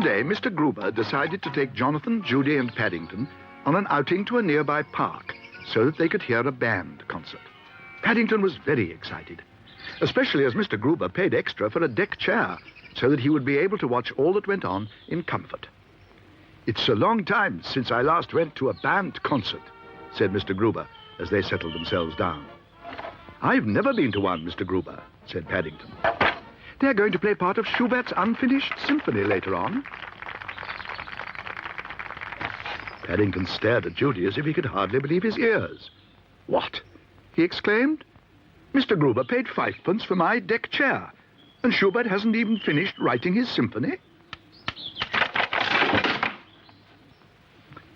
day, Mr. Gruber decided to take Jonathan, Judy, and Paddington on an outing to a nearby park so that they could hear a band concert. Paddington was very excited, especially as Mr. Gruber paid extra for a deck chair so that he would be able to watch all that went on in comfort. "It's a long time since I last went to a band concert," said Mr. Gruber as they settled themselves down. "I've never been to one, Mr. Gruber," said Paddington. "They're going to play part of Schubert's unfinished symphony later on." Paddington stared at Judy as if he could hardly believe his ears. "What?" he exclaimed. "Mr. Gruber paid 5 pence for my deck chair, and Schubert hasn't even finished writing his symphony?"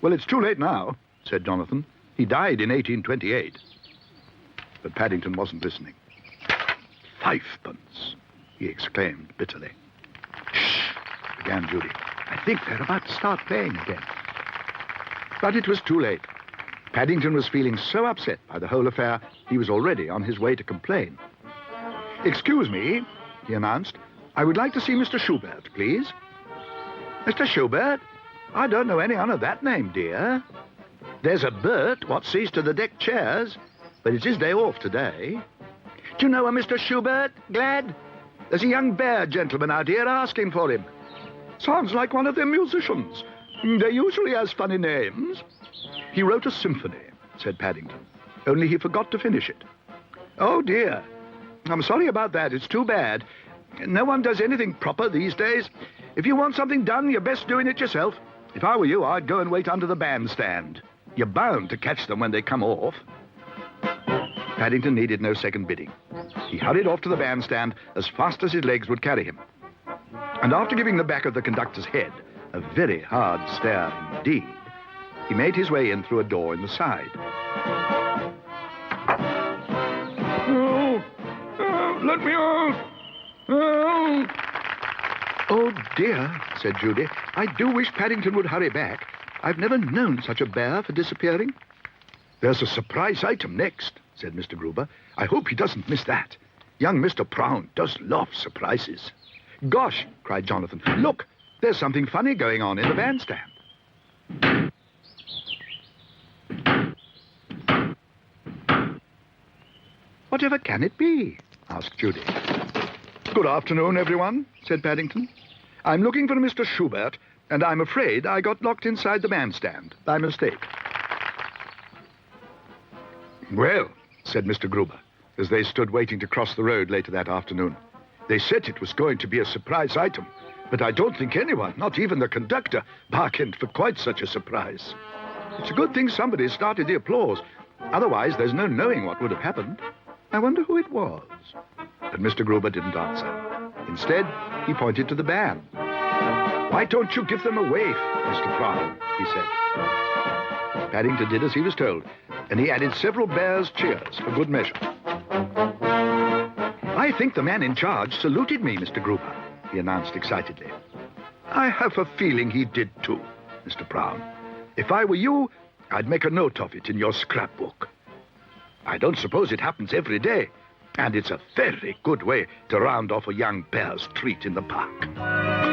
"Well, it's too late now," said Jonathan. "He died in 1828. But Paddington wasn't listening. 5 pence, he exclaimed bitterly. "Shh," began Judy. "I think they're about to start playing again." But it was too late. Paddington was feeling so upset by the whole affair, he was already on his way to complain. "Excuse me," he announced. "I would like to see Mr. Schubert, please." "Mr. Schubert? I don't know anyone of that name, dear. There's a Bert what sees to the deck chairs, but it's his day off today. Do you know a Mr. Schubert, Glad? There's a young bear gentleman out here asking for him. Sounds like one of them musicians. They usually has funny names." "He wrote a symphony," said Paddington, "only he forgot to finish it." "Oh, dear. I'm sorry about that. It's too bad. No one does anything proper these days. If you want something done, you're best doing it yourself. If I were you, I'd go and wait under the bandstand. You're bound to catch them when they come off." Paddington needed no second bidding. He hurried off to the bandstand as fast as his legs would carry him. And after giving the back of the conductor's head a very hard stare indeed, he made his way in through a door in the side. "Oh, let me out! Oh." "Oh, dear," said Judy. "I do wish Paddington would hurry back. I've never known such a bear for disappearing." "There's a surprise item next," said Mr. Gruber. "I hope he doesn't miss that. Young Mr. Brown does love surprises." "Gosh," cried Jonathan, "look, there's something funny going on in the bandstand." "Whatever can it be?" asked Judy. "Good afternoon, everyone," said Paddington. "I'm looking for Mr. Schubert, and I'm afraid I got locked inside the bandstand by mistake." "Well," said Mr. Gruber, as they stood waiting to cross the road later that afternoon, "they said it was going to be a surprise item, but I don't think anyone, not even the conductor, bargained for quite such a surprise. It's a good thing somebody started the applause. Otherwise, there's no knowing what would have happened. I wonder who it was." But Mr. Gruber didn't answer. Instead, he pointed to the band. "Why don't you give them a wave, Mr. Brown?" he said. Paddington did as he was told, and he added several bears' cheers for good measure. "I think the man in charge saluted me, Mr. Gruber," he announced excitedly. "I have a feeling he did too, Mr. Brown. If I were you, I'd make a note of it in your scrapbook. I don't suppose it happens every day, and it's a very good way to round off a young bear's treat in the park."